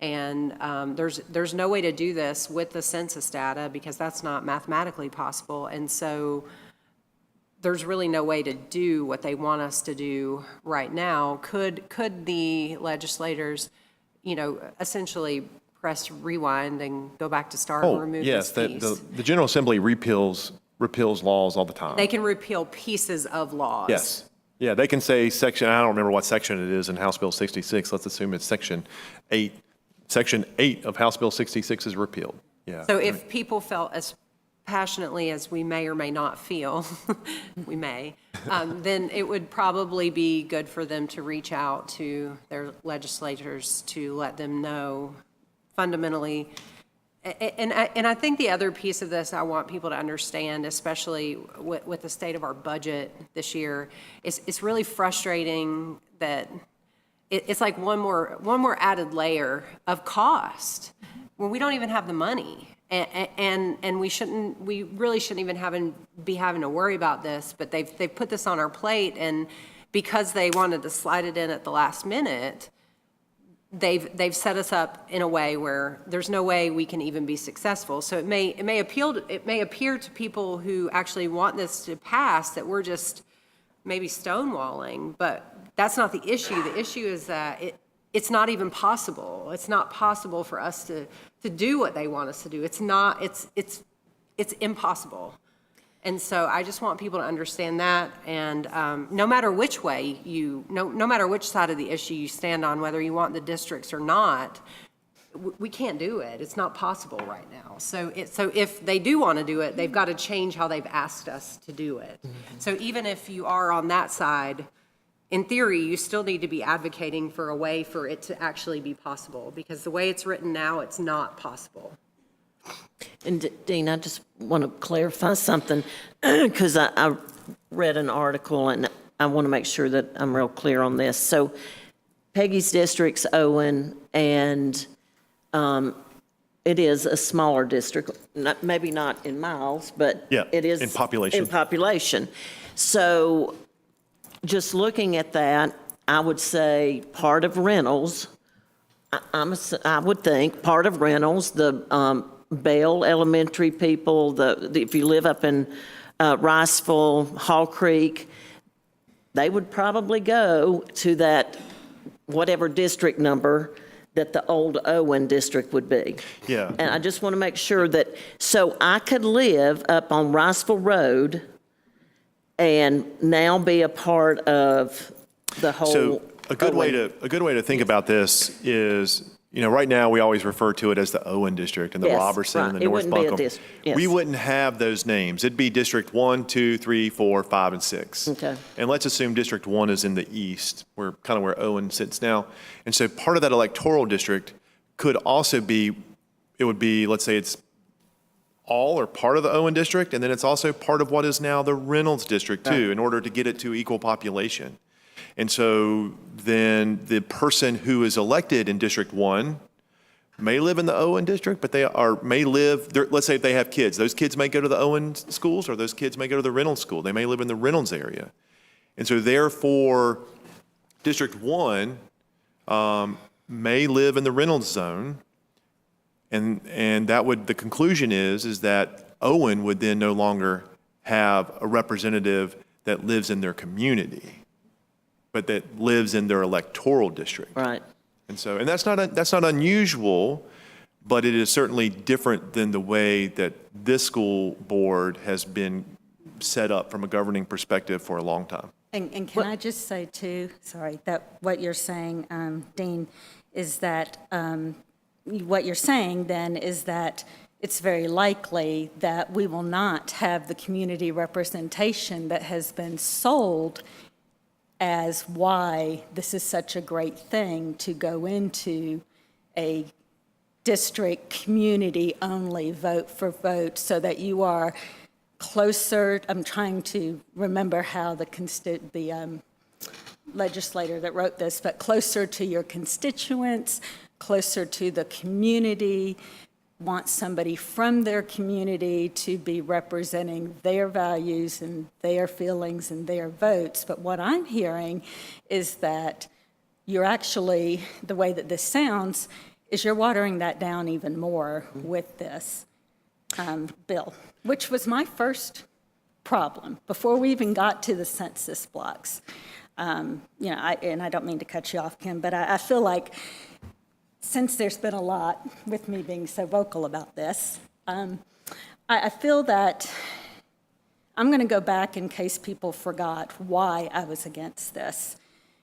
And there's no way to do this with the census data because that's not mathematically possible. And so there's really no way to do what they want us to do right now. Could the legislators, essentially press rewind and go back to start and remove this piece? Yes, the General Assembly repeals laws all the time. They can repeal pieces of laws. Yes. Yeah, they can say section, I don't remember what section it is in House Bill 66. Let's assume it's section 8. Section 8 of House Bill 66 is repealed. Yeah. So if people felt as passionately as we may or may not feel, we may, then it would probably be good for them to reach out to their legislators to let them know fundamentally. And I think the other piece of this I want people to understand, especially with the state of our budget this year, is it's really frustrating that it's like one more added layer of cost when we don't even have the money. And we really shouldn't even be having to worry about this, but they've put this on our plate, and because they wanted to slide it in at the last minute, they've set us up in a way where there's no way we can even be successful. So it may appear to people who actually want this to pass that we're just maybe stonewalling, but that's not the issue. The issue is that it's not even possible. It's not possible for us to do what they want us to do. It's impossible. And so I just want people to understand that. And no matter which way no matter which side of the issue you stand on, whether you want the districts or not, we can't do it. It's not possible right now. So if they do want to do it, they've got to change how they've asked us to do it. Mm-hmm. So even if you are on that side, in theory, you still need to be advocating for a way for it to actually be possible, because the way it's written now, it's not possible. And Dean, I just want to clarify something, because I read an article and I want to make sure that I'm real clear on this. So Peggy's district's Owen, and it is a smaller district, maybe not in miles, but it is in population. In population. So just looking at that, I would say part of Reynolds I would think, part of Reynolds, the Bell Elementary people, if you live up in Riceville, Hall Creek, they would probably go to that whatever district number that the old Owen district would be. Yeah. And I just want to make sure that, so I could live up on Riceville Road and now be a part of the whole. So a good way Owen. to think about this is, right now we always refer to it as the Owen District and the Yes, Robertson right. and the It North wouldn't be a Buncombe. yes. We wouldn't have those names. It'd be District 1, 2, 3, 4, 5, and 6. Okay. And let's assume District 1 is in the east, where Owen sits now. And so part of that electoral district could also be, it would be, let's say it's all or part of the Owen district, and then it's also part of what is now the Reynolds district too, in order to get it to equal population. And so then the person who is elected in District 1 may live in the Owen district, but may live, let's say if they have kids, those kids may go to the Owen schools or those kids may go to the Reynolds school. They may live in the Reynolds area. And so therefore, District 1 may live in the Reynolds zone. And that would, the conclusion is that Owen would then no longer have a representative that lives in their community, but that lives in their electoral district. Right. And so, and that's not unusual, but it is certainly different than the way that this school board has been set up from a governing perspective for a long time. And can I just say too, sorry, that what you're saying, Dean, is that, what you're saying then is that it's very likely that we will not have the community representation that has been sold as why this is such a great thing to go into a district community-only vote for vote so that you are closer. I'm trying to remember how the legislator that wrote this, but closer to your constituents, closer to the community, want somebody from their community to be representing their values and their feelings and their votes. But what I'm hearing is that you're actually, the way that this sounds, is you're watering that down even more with this bill, which was my first problem before we even got to the census blocks. And I don't mean to cut you off, Kim, but I feel like since there's been a lot with me being so vocal about this, I feel that I'm going to go back in case people forgot why I was against this,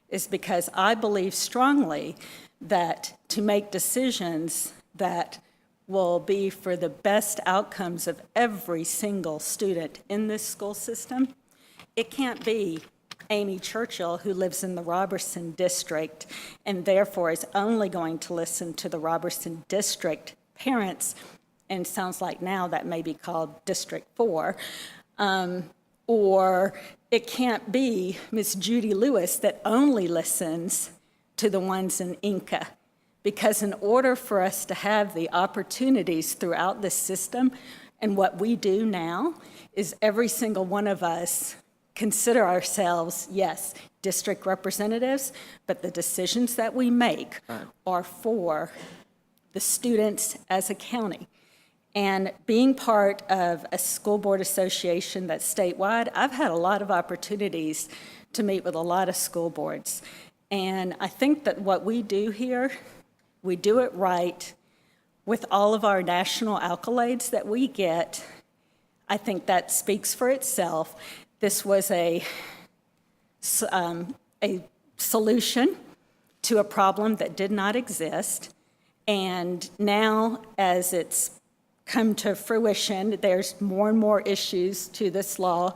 is because I believe strongly that to make decisions that will be for the best outcomes of every single student in this school system, it can't be Amy Churchill, who lives in the Robertson district and therefore is only going to listen to the Robertson district parents, and sounds like now that may be called District 4, or it can't be Miss Judy Lewis that only listens to the ones in Inca. Because in order for us to have the opportunities throughout the system, and what we do now is every single one of us consider ourselves, yes, district representatives, but the decisions that we make are for the students as a county. And being part of a school board association that's statewide, I've had a lot of opportunities to meet with a lot of school boards. And I think that what we do here, we do it right with all of our national accolades that we get. I think that speaks for itself. This was a solution to a problem that did not exist. And now, as it's come to fruition, there's more and more issues to this law,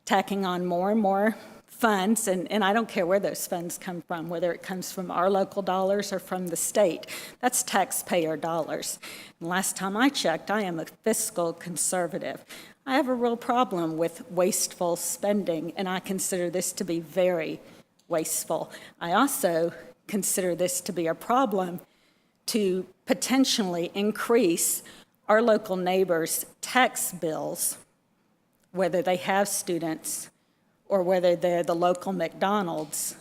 tacking on more and more funds, and I don't care where those funds come from, whether it comes from our local dollars or from the state. That's taxpayer dollars. And last time I checked, I am a fiscal conservative. I have a real problem with wasteful spending, and I consider this to be very wasteful. I also consider this to be a problem to potentially increase our local neighbors' tax bills, whether they have students or whether they're the local McDonald's.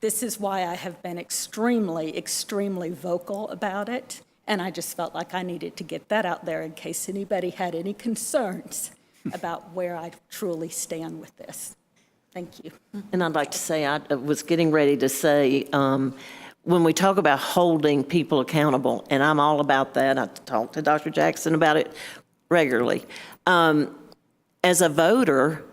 this is why I have been extremely, extremely vocal about it, and I just felt like I needed to get that out there in case anybody had any concerns about where I truly stand with this. Thank you. And I'd like to say, I was getting ready to say, when we talk about holding people accountable, and I'm all about that, I talk to Dr. Jackson about it regularly. As a voter,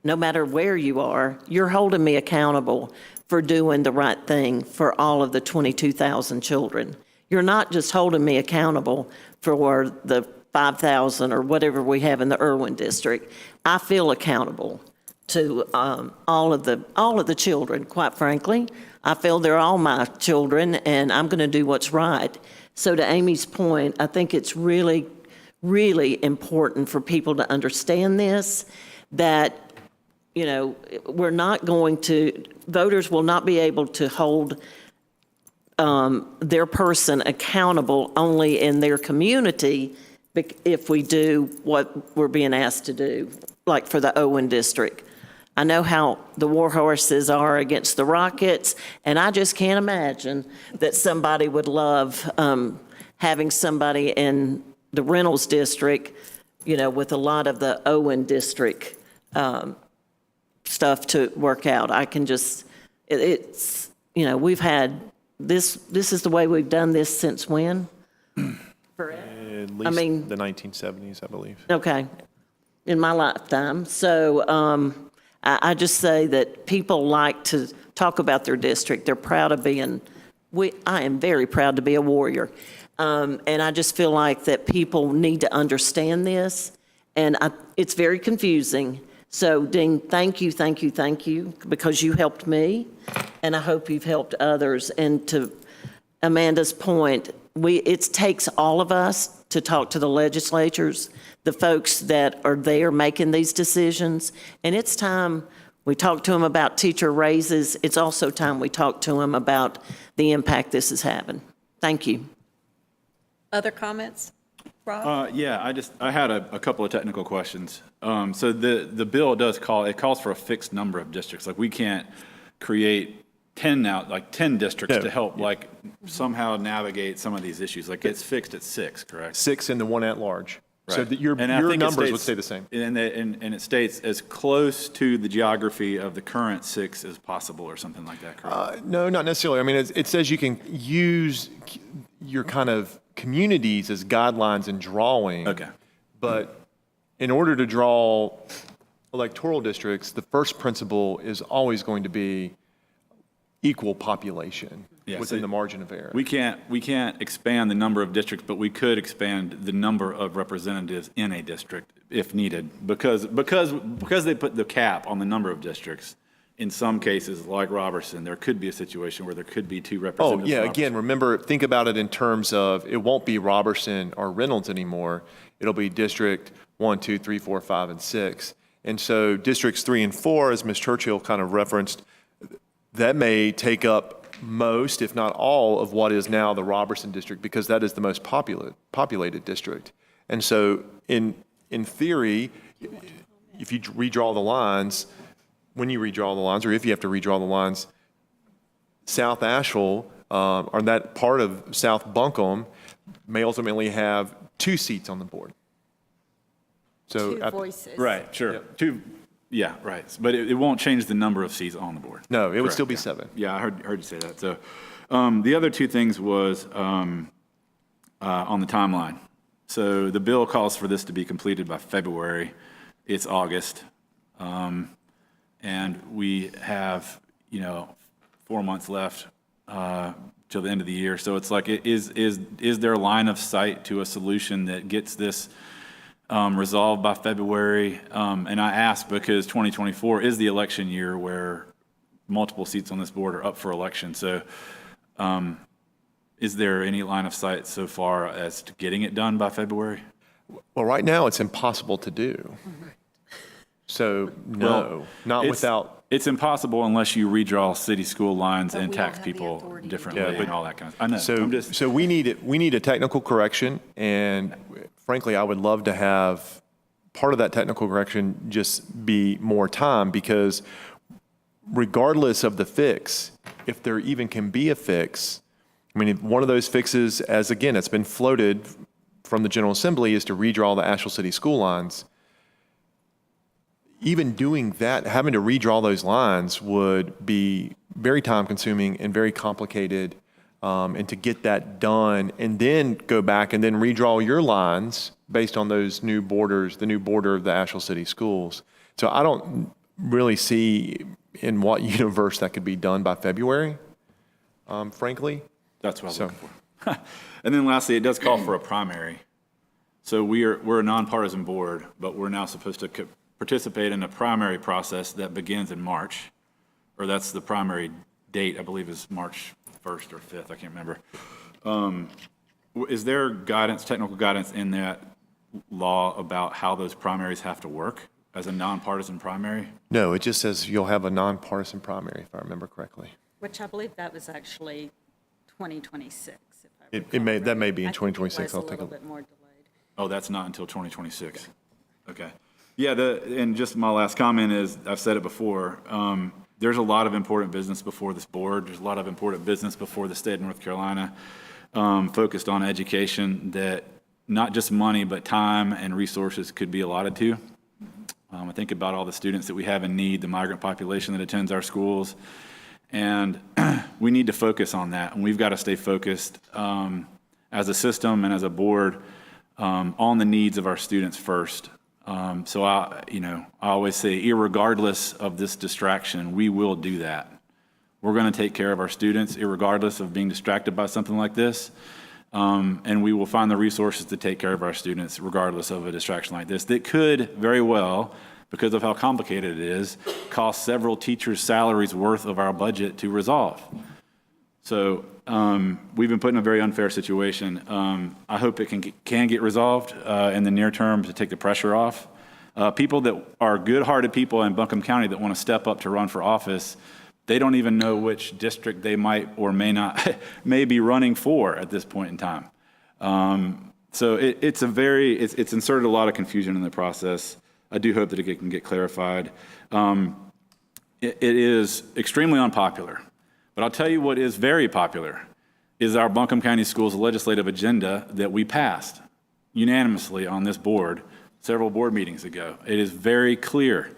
no matter where you are, you're holding me accountable for doing the right thing for all of the 22,000 children. You're not just holding me accountable for the 5,000 or whatever we have in the Irwin district. I feel accountable to all of the children, quite frankly. I feel they're all my children, and I'm going to do what's right. So to Amy's point, I think it's really, really important for people to understand this, that, you know, voters will not be able to hold their person accountable only in their community if we do what we're being asked to do, like for the Owen district. I know how the war horses are against the Rockets, and I just can't imagine that somebody would love having somebody in the Reynolds district, you know, with a lot of the Owen district stuff to work out. I can just, it's, you know, we've had, this is the way we've done this since when? Forever. At least the 1970s, I believe. Okay. In my lifetime. So I just say that people like to talk about their district. They're proud of being, I am very proud to be a Warrior. And I just feel like that people need to understand this. And it's very confusing. So Dean, thank you, because you helped me. And I hope you've helped others. And to Amanda's point, it takes all of us to talk to the legislatures, the folks that are there making these decisions. And it's time we talk to them about teacher raises. It's also time we talk to them about the impact this is having. Thank you. Other comments? Rob? Yeah, I had a couple of technical questions. So the bill calls for a fixed number of districts. Like we can't create 10 districts to help somehow navigate some of these issues. Like it's fixed at 6, correct? 6 and the 1 at large. Right. So that your numbers would stay the same. And it states as close to the geography of the current 6 as possible or something like that, correct? No, not necessarily. I mean, it says you can use your kind of communities as guidelines in drawing. Okay. But in order to draw electoral districts, the first principle is always going to be equal population within the margin of error. We can't expand the number of districts, but we could expand the number of representatives in a district if needed, because they put the cap on the number of districts. In some cases, like Robertson, there could be a situation where there could be 2 representatives. Oh, yeah, again, remember, think about it in terms of, it won't be Robertson or Reynolds anymore. It'll be District 1, 2, 3, 4, 5, and 6. And so Districts 3 and 4, as Ms. Churchill kind of referenced, that may take up most, if not all, of what is now the Robertson district, because that is the most populated district. And so in theory, if you redraw the lines, when you redraw the lines, or if you have to redraw the lines, South Asheville, or that part of South Buncombe, may ultimately have 2 seats on the board. So 2 voices. Right, sure. Yep. Yeah, right. But it won't change the number of seats on the board. No, it would still be 7. Yeah, I heard you say that. So the other 2 things was on the timeline. So the bill calls for this to be completed by February. It's August. And we have, 4 months left till the end of the year. So it's like, is there a line of sight to a solution that gets this resolved by February? And I ask because 2024 is the election year where multiple seats on this board are up for election. So is there any line of sight so far as to getting it done by February? Well, right now, it's impossible to do. So, no, not without. It's impossible unless you redraw city school lines and tax people differently and all that kind of stuff. I know. So we need a technical correction, and frankly, I would love to have part of that technical correction just be more time, because regardless of the fix, if there even can be a fix, I mean, one of those fixes, as again, it's been floated from the General Assembly, is to redraw the Asheville City school lines. Even doing that, having to redraw those lines would be very time-consuming and very complicated, and to get that done and then go back and then redraw your lines based on those new borders, the new border of the Asheville City schools. So I don't really see in what universe that could be done by February, frankly. That's what I'm looking for. And then lastly, it does call for a primary. So we're a nonpartisan board, but we're now supposed to participate in a primary process that begins in March, or that's the primary date, I believe is March 1st or 5th, I can't remember. Is there guidance, technical guidance in that law about how those primaries have to work as a nonpartisan primary? No, it just says you'll have a nonpartisan primary, if I remember correctly. Which I believe that was actually 2026. That may be in I think it 2026. was I'll a take a little look. bit more delayed. Oh, that's not until 2026. Okay. Yeah, and just my last comment is, I've said it before, there's a lot of important business before this board. There's a lot of important business before the state of North Carolina, focused on education that not just money, but time and resources could be allotted to. I think about all the students that we have in need, the migrant population that attends our schools, and we need to focus on that. And we've got to stay focused as a system and as a board on the needs of our students first. So I always say, irregardless of this distraction, we will do that. We're going to take care of our students, irregardless of being distracted by something like this. And we will find the resources to take care of our students, regardless of a distraction like this, that could very well, because of how complicated it is, cost several teachers' salaries worth of our budget to resolve. So we've been put in a very unfair situation. I hope it can get resolved in the near term to take the pressure off. People that are good-hearted people in Buncombe County that want to step up to run for office, they don't even know which district they might or may be running for at this point in time. So it's inserted a lot of confusion in the process. I do hope that it can get clarified. It is extremely unpopular. But I'll tell you what is very popular is our Buncombe County Schools legislative agenda that we passed unanimously on this board several board meetings ago. It is very clear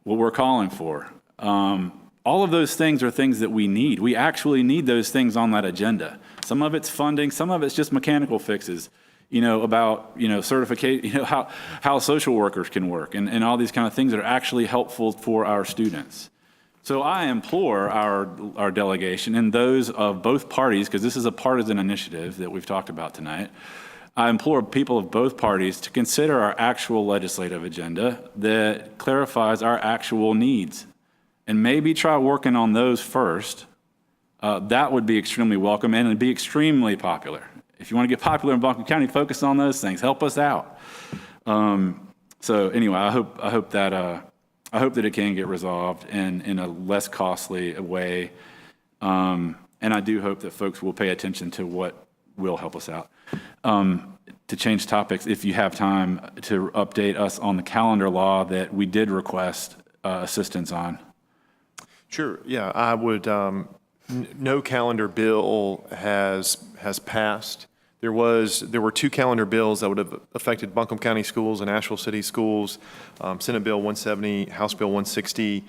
what we're calling for. All of those things are things that we need. We actually need those things on that agenda. Some of it's funding, some of it's just mechanical fixes, about, certification, how social workers can work and all these kind of things that are actually helpful for our students. So I implore our delegation and those of both parties, because this is a partisan initiative that we've talked about tonight, I implore people of both parties to consider our actual legislative agenda that clarifies our actual needs and maybe try working on those first. That would be extremely welcome and it'd be extremely popular. If you want to get popular in Buncombe County, focus on those things. Help us out. So anyway, I hope that it can get resolved in a less costly way. And I do hope that folks will pay attention to what will help us out. To change topics, if you have time to update us on the calendar law that we did request assistance on. Sure, yeah, I would, no calendar bill has passed. There were two calendar bills that would have affected Buncombe County schools and Asheville City schools, Senate Bill 170, House Bill 160.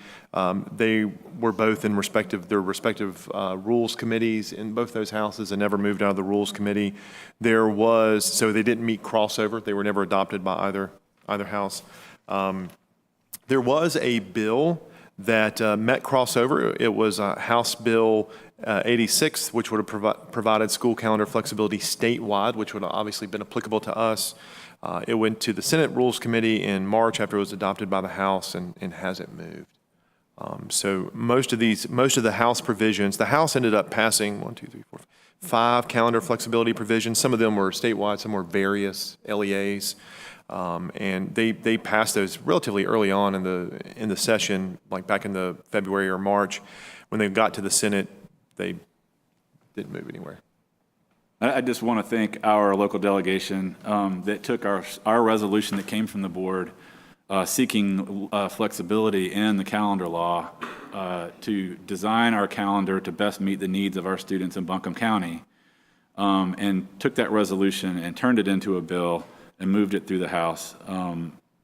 They were both in their respective rules committees in both those houses and never moved out of the rules committee. So they didn't meet crossover. They were never adopted by either house. There was a bill that met crossover. It was House Bill 86, which would have provided school calendar flexibility statewide, which would have obviously been applicable to us. It went to the Senate Rules Committee in March after it was adopted by the House and hasn't moved. So most of the House provisions, the House ended up passing 5 calendar flexibility provisions. Some of them were statewide, some were various LEAs. And they passed those relatively early on in the session, like back in the February or March. When they got to the Senate, they didn't move anywhere. I just want to thank our local delegation that took our resolution that came from the board seeking flexibility in the calendar law to design our calendar to best meet the needs of our students in Buncombe County, and took that resolution and turned it into a bill and moved it through the House.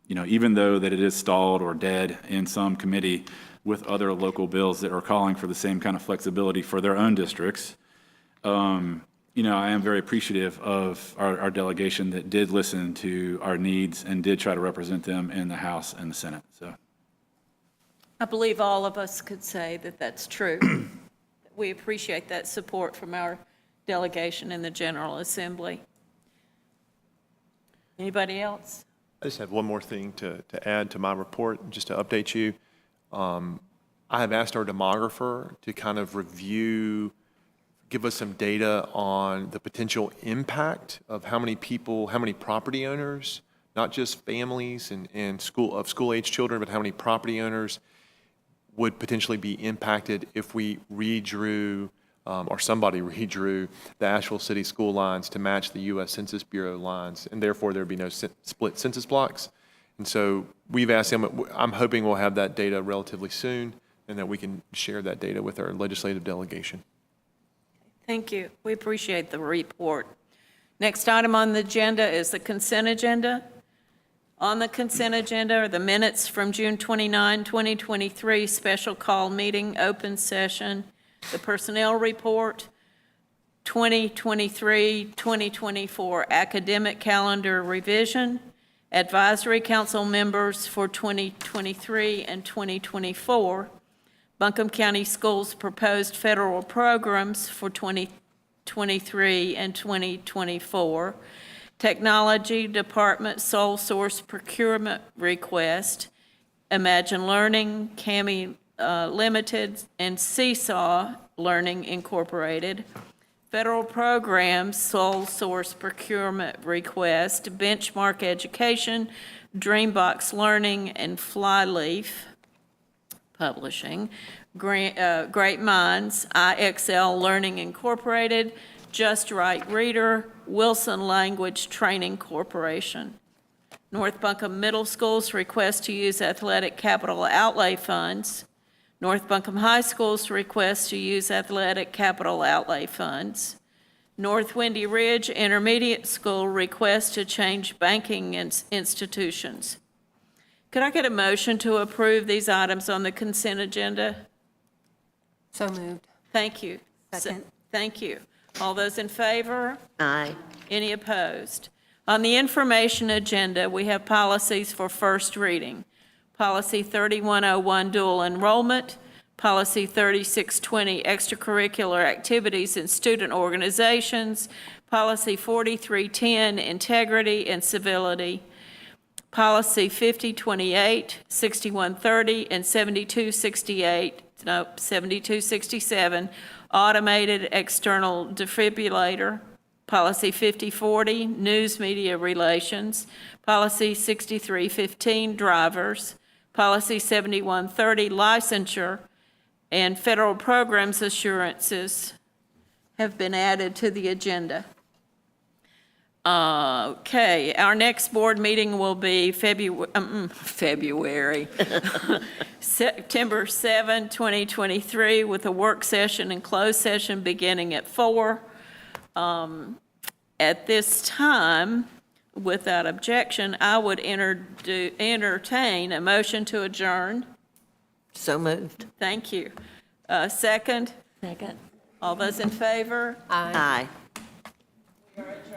Even though that it is stalled or dead in some committee with other local bills that are calling for the same kind of flexibility for their own districts, I am very appreciative of our delegation that did listen to our needs and did try to represent them in the House and the Senate. So, I believe all of us could say that that's true. We appreciate that support from our delegation in the General Assembly. Anybody else? I just have one more thing to add to my report, just to update you. I have asked our demographer to kind of give us some data on the potential impact of how many people, how many property owners, not just families and school-age children, but how many property owners would potentially be impacted if we redrew, or somebody redrew the Asheville City school lines to match the U.S. Census Bureau lines, and therefore there'd be no split census blocks. And so we've asked them, I'm hoping we'll have that data relatively soon, and that we can share that data with our legislative delegation. Thank you. We appreciate the report. Next item on the agenda is the consent agenda. On the consent agenda are the minutes from June 29, 2023, special call meeting, open session, the personnel report, 2023-2024 academic calendar revision, advisory council members for 2023 and 2024, Buncombe County Schools proposed federal programs for 2023 and 2024, Technology Department sole source procurement request, Imagine Learning, CAMI Limited, and Seesaw Learning Incorporated, federal programs sole source procurement request, Benchmark Education, Dreambox Learning, and Flyleaf Publishing, Great Minds, IXL Learning Incorporated, Just Right Reader, Wilson Language Training Corporation. North Buncombe Middle School's request to use athletic capital outlay funds. North Buncombe High School's request to use athletic capital outlay funds. North Windy Ridge Intermediate School request to change banking institutions. Could I get a motion to approve these items on the consent agenda? So moved. Thank you. Second. Thank you. All those in favor? Aye. Any opposed? On the information agenda, we have policies for first reading. Policy 3101, dual enrollment. Policy 3620, extracurricular activities in student organizations. Policy 4310, integrity and civility. Policy 5028, 6130, and 7267, automated external defibrillator. Policy 5040, news media relations. Policy 6315, drivers. Policy 7130, licensure. And federal programs assurances have been added to the agenda. Okay, our next board meeting will be September 7, 2023, with a work session and closed session beginning at 4. At this time, without objection, I would entertain a motion to adjourn. So moved. Thank you. Second? Second. All those in favor? Aye. We are adjourned.